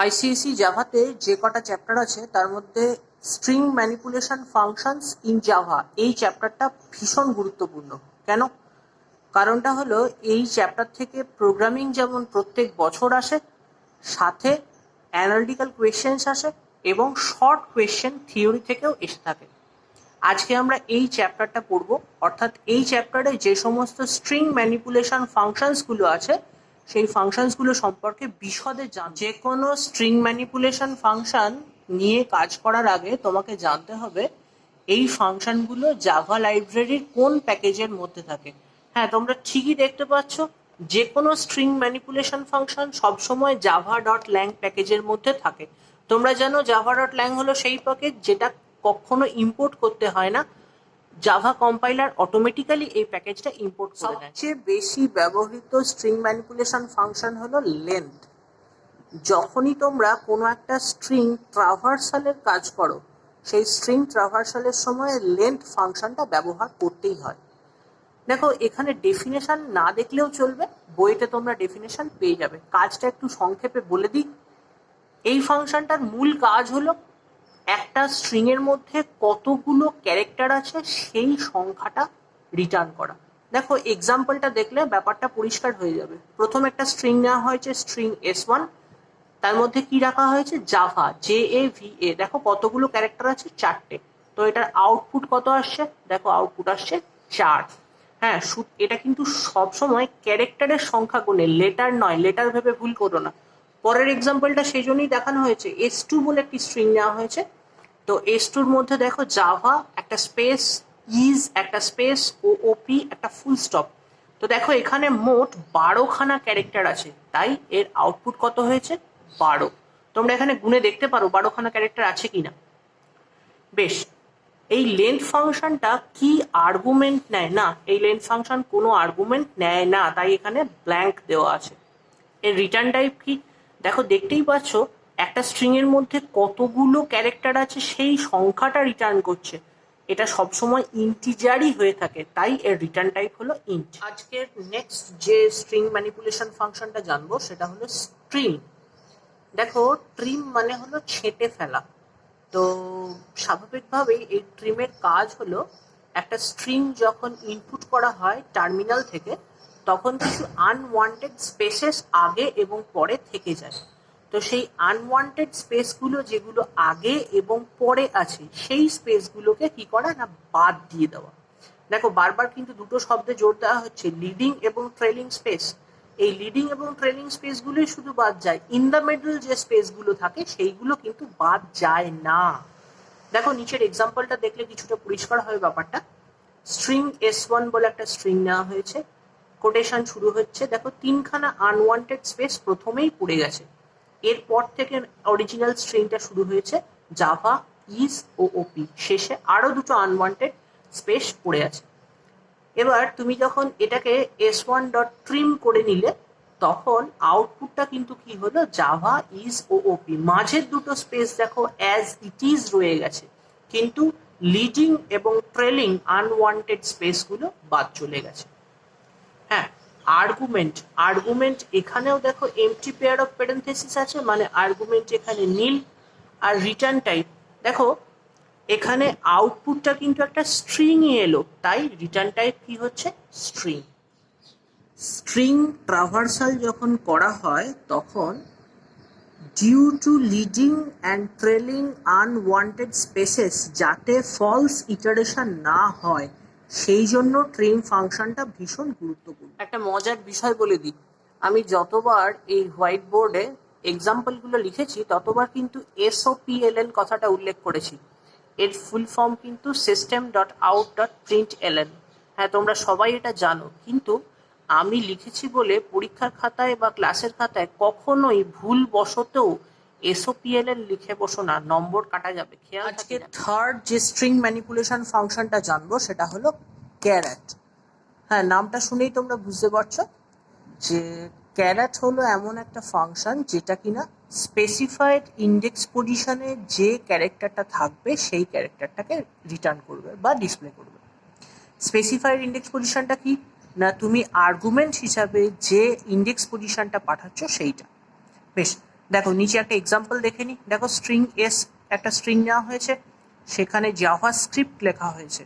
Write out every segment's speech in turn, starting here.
ICSE জাভাতে যে কটা চ্যাপ্টার আছে তার মধ্যে string manipulation functions in Java এই চ্যাপ্টারটা ভীষণ গুরুত্বপূর্ণ। কেন? কারণটা হলো এই চ্যাপ্টার থেকে প্রোগ্রামিং যেমন প্রত্যেক বছর আসে, সাথে অ্যানালিটিক্যাল কোয়েশ্চেন্স আসে এবং শর্ট কোয়েশ্চেন থিওরি থেকেও এসে থাকে। আজকে আমরা এই চ্যাপ্টারটা পড়ব, অর্থাৎ এই চ্যাপ্টারে যে সমস্ত স্ট্রিং ম্যানিপুলেশন ফাংশনসগুলো আছে সেই ফাংশনসগুলো সম্পর্কে বিশদে যে কোনো স্ট্রিং ম্যানিপুলেশন ফাংশন নিয়ে কাজ করার আগে তোমাকে জানতে হবে এই ফাংশনগুলো জাভা লাইব্রেরির কোন প্যাকেজের মধ্যে থাকে। হ্যাঁ, তোমরা ঠিকই দেখতে পাচ্ছ, যে কোনো স্ট্রিং ম্যানিপুলেশন ফাংশন সবসময় জাভা ডট ল্যাং প্যাকেজের মধ্যে থাকে। তোমরা জানো জাভা ডট ল্যাং হলো সেই প্যাকেজ যেটা কখনো ইম্পোর্ট করতে হয় না, জাভা কম্পাইলার অটোমেটিক্যালি এই প্যাকেজটা ইম্পোর্ট করে দেয়। সবচেয়ে বেশি ব্যবহৃত স্ট্রিং ম্যানিপুলেশন ফাংশন হলো লেন্থ। যখনই তোমরা কোনো একটা স্ট্রিং ট্রাভার্সালের কাজ করো, সেই স্ট্রিং ট্রাভার্সালের সময় লেন্থ ফাংশনটা ব্যবহার করতেই হয়। দেখো, এখানে ডেফিনেশন না দেখলেও চলবে, বইতে তোমরা ডেফিনেশন পেয়ে যাবে। কাজটা একটু সংক্ষেপে বলে দিই। এই ফাংশনটার মূল কাজ হলো একটা স্ট্রিংয়ের মধ্যে কতগুলো ক্যারেক্টার আছে সেই সংখ্যাটা রিটার্ন করা। দেখো, এক্সাম্পলটা দেখলে ব্যাপারটা পরিষ্কার হয়ে যাবে। প্রথম একটা স্ট্রিং নেওয়া হয়েছে, স্ট্রিং S1, তার মধ্যে কি রাখা হয়েছে? Java, JAVA। দেখো কতগুলো ক্যারেক্টার আছে? 4টে। তো এটার আউটপুট কত আসছে? দেখো আউটপুট আসছে 4। হ্যাঁ, এটা কিন্তু সবসময় ক্যারেক্টারের সংখ্যা গুণে, লেটার নয়। লেটার ভেবে ভুল করো না। পরের এক্সাম্পলটা সেই জন্যই দেখানো হয়েছে। S2 বলে একটি স্ট্রিং নেওয়া হয়েছে। তো S2-র মধ্যে দেখো জাভা, একটা স্পেস, ইজ, একটা স্পেস, OOP, একটা ফুল স্টপ। তো দেখো এখানে মোট 12খানা ক্যারেক্টার আছে, তাই এর আউটপুট কত হয়েছে? 12। তোমরা এখানে গুণে দেখতে পারো 12খানা ক্যারেক্টার আছে কিনা। বেশ, এই লেন্থ ফাংশনটা কি আর্গুমেন্ট নেয়? না, এই লেন্থ ফাংশন কোনো আর্গুমেন্ট নেয় না, তাই এখানে ব্ল্যাঙ্ক দেওয়া আছে। এর রিটার্ন টাইপ কি? দেখো, দেখতেই পাচ্ছ একটা স্ট্রিং এর মধ্যে কতগুলো ক্যারেক্টার আছে সেই সংখ্যাটা রিটার্ন করছে। এটা সবসময় ইন্টিজারই হয়ে থাকে, তাই এর রিটার্ন টাইপ হলো ইন্ট। আজকের নেক্সট যে স্ট্রিং ম্যানিপুলেশন ফাংশনটা জানবো সেটা হলো স্ট্রিম। দেখো, ট্রিম মানে হলো ছেঁটে ফেলা। তো স্বাভাবিকভাবেই এই ট্রিমের কাজ হলো একটা স্ট্রিং যখন ইনপুট করা হয় টার্মিনাল থেকে, তখন কিছু আনওয়ান্টেড স্পেসেস আগে এবং পরে থেকে যায়। তো সেই আনওয়ান্টেড স্পেসগুলো যেগুলো আগে এবং পরে আছে সেই স্পেসগুলোকে কি করা না, বাদ দিয়ে দেওয়া। দেখো, বারবার কিন্তু দুটো শব্দে জোর দেওয়া হচ্ছে, লিডিং এবং ট্রেলিং স্পেস। এই লিডিং এবং ট্রেলিং স্পেসগুলোই শুধু বাদ যায়, ইন দ্য মিডল যে স্পেসগুলো থাকে সেইগুলো কিন্তু বাদ যায় না। দেখো, নিচের এক্সাম্পলটা দেখলে কিছুটা পরিষ্কার হবে ব্যাপারটা। স্ট্রিং S1 বলে একটা স্ট্রিং নেওয়া হয়েছে, কোটেশন শুরু হচ্ছে। দেখো, 3খানা আনওয়ান্টেড স্পেস প্রথমেই পড়ে গেছে। এরপর থেকে অরিজিনাল স্ট্রিংটা শুরু হয়েছে জাভা, ইজ, OOP। শেষে আরো দুটো আনওয়ান্টেড স্পেস পড়ে আছে। এবার তুমি যখন এটাকে S1.trim করে নিলে, তখন আউটপুটটা কিন্তু কি হলো? Java, is, OOP। মাঝের দুটো স্পেস দেখো অ্যাজ ইট ইজ রয়ে গেছে, কিন্তু লিডিং এবং ট্রেলিং আনওয়ান্টেড স্পেসগুলো বাদ চলে গেছে। হ্যাঁ, আর্গুমেন্ট এখানেও দেখো এমটি পেয়ার অফ প্যারেনথেসিস আছে, মানে আর্গুমেন্ট এখানে নীল। আর রিটার্ন টাইপ দেখো, এখানে আউটপুটটা কিন্তু একটা স্ট্রিংই এলো, তাই রিটার্ন টাইপ কি হচ্ছে? স্ট্রিং। স্ট্রিং ট্রাভার্সাল যখন করা হয় তখন due to leading and trailing unwanted spaces যাতে ফলস ইটারেশন না হয়, সেই জন্য ট্রিম ফাংশনটা ভীষণ গুরুত্বপূর্ণ। একটা মজার বিষয় বলে দিই, আমি যতবার এই হোয়াইট বোর্ডে এক্সাম্পলগুলো লিখেছি ততবার কিন্তু SOPLN কথাটা উল্লেখ করেছি। এর ফুল ফর্ম কিন্তু system.out.println। হ্যাঁ, তোমরা সবাই এটা জানো, কিন্তু আমি লিখেছি বলে পরীক্ষার খাতায় বা ক্লাসের খাতায় কখনোই ভুল বশতেও SOPLN লিখে বসো না, নম্বর কাটা যাবে। খেয়াল। আজকে থার্ড যে স্ট্রিং ম্যানিপুলেশন ফাংশনটা জানবো সেটা হলো ক্যারেট। হ্যাঁ, নামটা শুনেই তোমরা বুঝতে পারছো যে ক্যারেট হলো এমন একটা ফাংশন যেটা কিনা স্পেসিফাইড ইন্ডেক্স পজিশনে যে ক্যারেক্টারটা থাকবে সেই ক্যারেক্টারটাকে রিটার্ন করবে বা ডিসপ্লে করবে। স্পেসিফাইড ইন্ডেক্স পজিশনটা কি না, তুমি আর্গুমেন্ট হিসাবে যে ইন্ডেক্স পজিশনটা পাঠাচ্ছ সেইটা। বেশ, দেখো নিচে একটা এক্সাম্পল দেখে নি, দেখো স্ট্রিং এস একটা স্ট্রিং নেওয়া হয়েছে, সেখানে জাভা স্ক্রিপ্ট লেখা হয়েছে।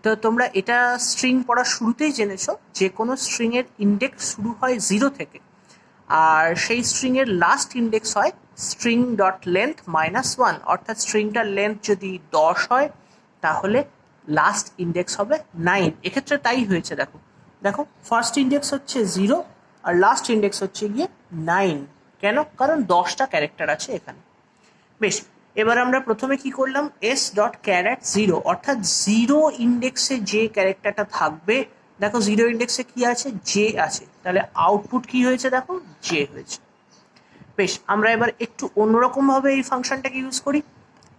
তো তোমরা এটা স্ট্রিং পড়ার শুরুতেই জেনেছো যে কোনো স্ট্রিংয়ের ইন্ডেক্স শুরু হয় 0 থেকে, আর সেই স্ট্রিংয়ের লাস্ট ইন্ডেক্স হয় স্ট্রিং ডট লেন্থ -1, অর্থাৎ স্ট্রিংটার লেন্থ যদি 10 হয় তাহলে লাস্ট ইন্ডেক্স হবে 9। এক্ষেত্রে তাই হয়েছে, দেখো দেখো ফার্স্ট ইন্ডেক্স হচ্ছে 0 আর লাস্ট ইন্ডেক্স হচ্ছে গিয়ে 9। কেন? কারণ 10টা ক্যারেক্টার আছে এখানে। বেশ, এবার আমরা প্রথমে কি করলাম, এস ডট ক্যারেট 0, অর্থাৎ 0 ইন্ডেক্সে যে ক্যারেক্টারটা থাকবে, দেখো 0 ইন্ডেক্সে কি আছে, জে আছে, তাহলে আউটপুট কি হয়েছে, দেখো জে হয়েছে। বেশ, আমরা এবার একটু অন্যরকমভাবে এই ফাংশনটাকে ইউজ করি।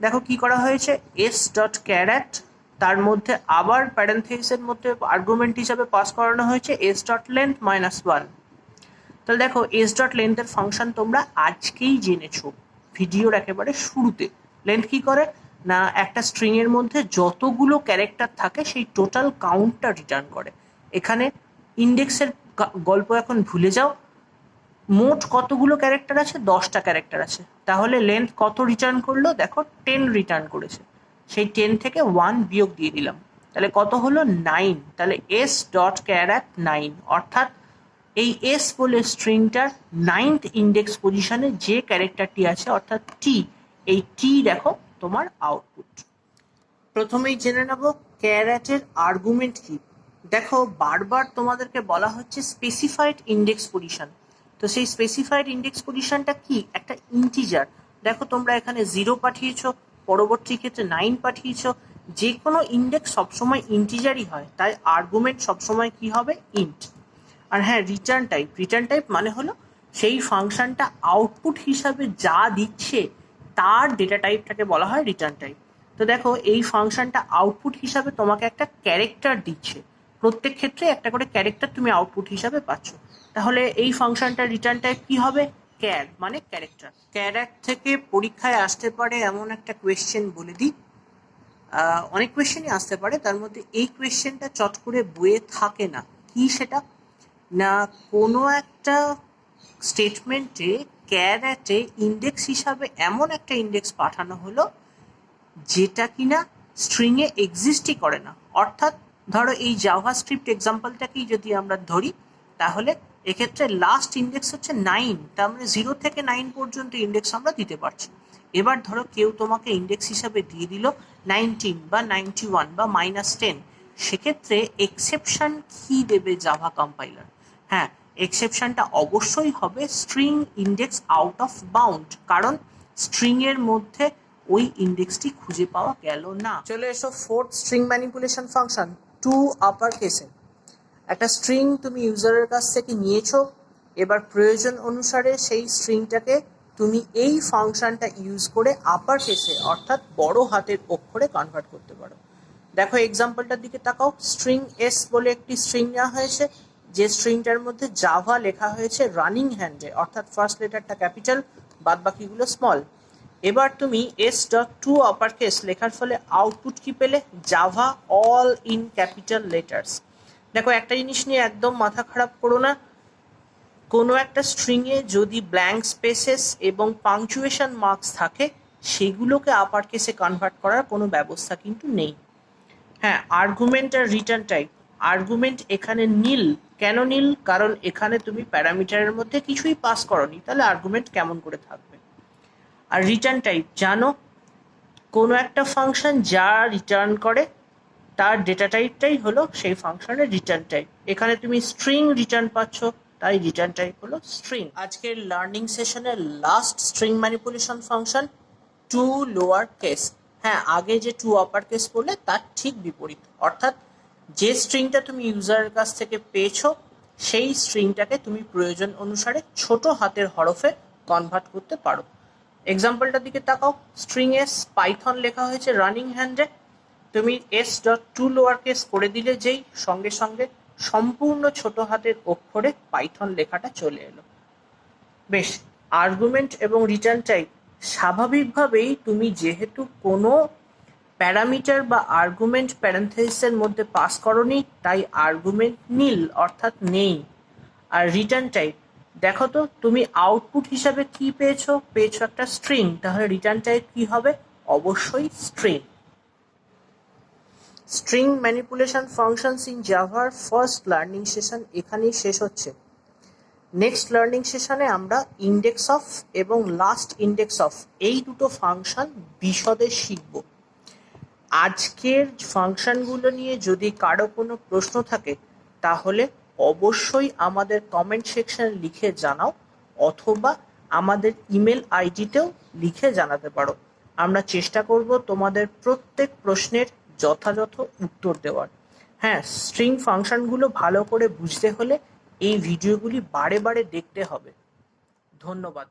দেখো কি করা হয়েছে, এস ডট ক্যারেট, তার মধ্যে আবার প্যারেন্থেসিসের মধ্যে আর্গুমেন্ট হিসাবে পাস করানো হয়েছে এস ডট লেন্থ -1। তাহলে দেখো এস ডট লেন্থের ফাংশন তোমরা আজকেই জেনেছো ভিডিওর একেবারে শুরুতে। লেন্থ কি করে না, একটা স্ট্রিং এর মধ্যে যতগুলো ক্যারেক্টার থাকে সেই টোটাল কাউন্টটা রিটার্ন করে। এখানে ইন্ডেক্সের গল্প এখন ভুলে যাও, মোট কতগুলো ক্যারেক্টার আছে, 10টা ক্যারেক্টার আছে, তাহলে লেন্থ কত রিটার্ন করলো, দেখো 10 রিটার্ন করেছে, সেই 10 থেকে 1 বিয়োগ দিয়ে দিলাম, তাহলে কত হলো 9। তাহলে এস ডট ক্যারেট 9, অর্থাৎ এই এস বলে স্ট্রিংটার 9th ইন্ডেক্স পজিশনে যে ক্যারেক্টারটি আছে অর্থাৎ টি, এই টি দেখো তোমার আউটপুট। প্রথমেই জেনে নেব ক্যারেটের আর্গুমেন্ট কি। দেখো বারবার তোমাদেরকে বলা হচ্ছে স্পেসিফাইড ইন্ডেক্স পজিশন, তো সেই স্পেসিফাইড ইন্ডেক্স পজিশনটা কি, একটা ইন্টিজার। দেখো তোমরা এখানে 0 পাঠিয়েছো, পরবর্তী ক্ষেত্রে 9 পাঠিয়েছো, যে কোনো ইন্ডেক্স সবসময় ইন্টিজারই হয়, তাই আর্গুমেন্ট সবসময় কি হবে, ইন্ট। আর হ্যাঁ, রিটার্ন টাইপ মানে হলো সেই ফাংশনটা আউটপুট হিসাবে যা দিচ্ছে তার ডেটা টাইপটাকে বলা হয় রিটার্ন টাইপ। তো দেখো এই ফাংশনটা আউটপুট হিসাবে তোমাকে একটা ক্যারেক্টার দিচ্ছে, প্রত্যেক ক্ষেত্রে একটা করে ক্যারেক্টার তুমি আউটপুট হিসাবে পাচ্ছ, তাহলে এই ফাংশনটার রিটার্ন টাইপ কি হবে, ক্যার মানে ক্যারেক্টার। ক্যারেক্ট থেকে পরীক্ষায় আসতে পারে এমন একটা কোয়েশ্চেন বলে দিই, অনেক কোয়েশ্চেনই আসতে পারে, তার মধ্যে এই কোয়েশ্চেনটা চট করে বইয়ে থাকে না। কি সেটা না, কোনো একটা স্টেটমেন্টে ক্যারেটে ইন্ডেক্স হিসাবে এমন একটা ইন্ডেক্স পাঠানো হলো যেটা কিনা স্ট্রিংয়ে এক্সিস্টই করে না। অর্থাৎ ধরো এই জাভাস্ক্রিপ্ট এক্সাম্পলটাকেই যদি আমরা ধরি, তাহলে এক্ষেত্রে লাস্ট ইন্ডেক্স হচ্ছে 9, তার মানে 0 থেকে 9 পর্যন্ত ইন্ডেক্স আমরা দিতে পারছি। এবার ধরো কেউ তোমাকে ইন্ডেক্স হিসাবে দিয়ে দিল 19 বা 91 বা -10, সেক্ষেত্রে এক্সেপশন কি দেবে জাভা কম্পাইলার, হ্যাঁ এক্সেপশনটা অবশ্যই হবে string index out of bound, কারণ স্ট্রিং এর মধ্যে ওই ইন্ডেক্সটি খুঁজে পাওয়া গেল না। চলে এসো fourth string manipulation function, to upper কেসে। একটা স্ট্রিং তুমি ইউজারের কাছ থেকে নিয়েছো, এবার প্রয়োজন অনুসারে সেই স্ট্রিংটাকে তুমি এই ফাংশনটা ইউজ করে আপার কেসে অর্থাৎ বড় হাতের অক্ষরে কনভার্ট করতে পারো। দেখো এক্সাম্পলটার দিকে তাকাও, স্ট্রিং এস বলে একটি স্ট্রিং নেওয়া হয়েছে, যে স্ট্রিংটার মধ্যে জাভা লেখা হয়েছে রানিং হ্যান্ডে, অর্থাৎ ফার্স্ট লেটারটা ক্যাপিটাল, বাদ বাকিগুলো স্মল। এবার তুমি s dot to upper case লেখার ফলে আউটপুট কি পেলে, Java all in capital letters. দেখো একটা জিনিস নিয়ে একদম মাথা খারাপ করো না, কোনো একটা স্ট্রিংয়ে যদি ব্ল্যাঙ্ক স্পেসেস এবং পাংচুয়েশন মার্কস থাকে সেগুলোকে আপার কেসে কনভার্ট করার কোনো ব্যবস্থা কিন্তু নেই। হ্যাঁ, আর্গুমেন্ট আর রিটার্ন টাইপ, আর্গুমেন্ট এখানে নীল। কেন নীল? কারণ এখানে তুমি প্যারামিটারের মধ্যে কিছুই পাস করনি, তাহলে আর্গুমেন্ট কেমন করে থাকবে। আর রিটার্ন টাইপ জানো, কোনো একটা ফাংশন যা রিটার্ন করে তার ডেটা টাইপটাই হলো সেই ফাংশনের রিটার্ন টাইপ। এখানে তুমি স্ট্রিং রিটার্ন পাচ্ছ, তাই রিটার্ন টাইপ হলো স্ট্রিং। আজকের লার্নিং সেশনের last string manipulation function to lower case. হ্যাঁ, আগে যে টু আপার কেস বললে তার ঠিক বিপরীত, অর্থাৎ যে স্ট্রিংটা তুমি ইউজারের কাছ থেকে পেয়েছো সেই স্ট্রিংটাকে তুমি প্রয়োজন অনুসারে ছোট হাতের হরফে কনভার্ট করতে পারো। এক্সাম্পলটার দিকে তাকাও, স্ট্রিং এস পাইথন লেখা হয়েছে রানিং হ্যান্ডে, তুমি s dot to lower case করে দিলে যেই সঙ্গে সঙ্গে সম্পূর্ণ ছোট হাতের অক্ষরে পাইথন লেখাটা চলে এলো। বেশ, আর্গুমেন্ট এবং রিটার্ন টাইপ স্বাভাবিকভাবেই তুমি যেহেতু কোনো প্যারামিটার বা আর্গুমেন্ট প্যারেন্থেসিসের মধ্যে পাস করনি, তাই আর্গুমেন্ট নীল অর্থাৎ নেই। আর রিটার্ন টাইপ দেখো তো তুমি আউটপুট হিসাবে কি পেয়েছো? পেয়েছো একটা স্ট্রিং, তাহলে রিটার্ন টাইপ কি হবে? অবশ্যই string. String manipulation functions in জাভার ফার্স্ট লার্নিং সেশন এখানেই শেষ হচ্ছে। নেক্সট লার্নিং সেশনে আমরা ইন্ডেক্স অফ এবং লাস্ট ইন্ডেক্স অফ এই দুটো ফাংশন বিশদে শিখব। আজকের ফাংশনগুলো নিয়ে যদি কারো কোনো প্রশ্ন থাকে তাহলে অবশ্যই আমাদের কমেন্ট সেকশনে লিখে জানাও, অথবা আমাদের ইমেল আইডিতেও লিখে জানাতে পারো। আমরা চেষ্টা করব তোমাদের প্রত্যেক প্রশ্নের যথাযথ উত্তর দেওয়ার। হ্যাঁ, স্ট্রিং ফাংশনগুলো ভালো করে বুঝতে হলে এই ভিডিওগুলি বারে বারে দেখতে হবে। ধন্যবাদ।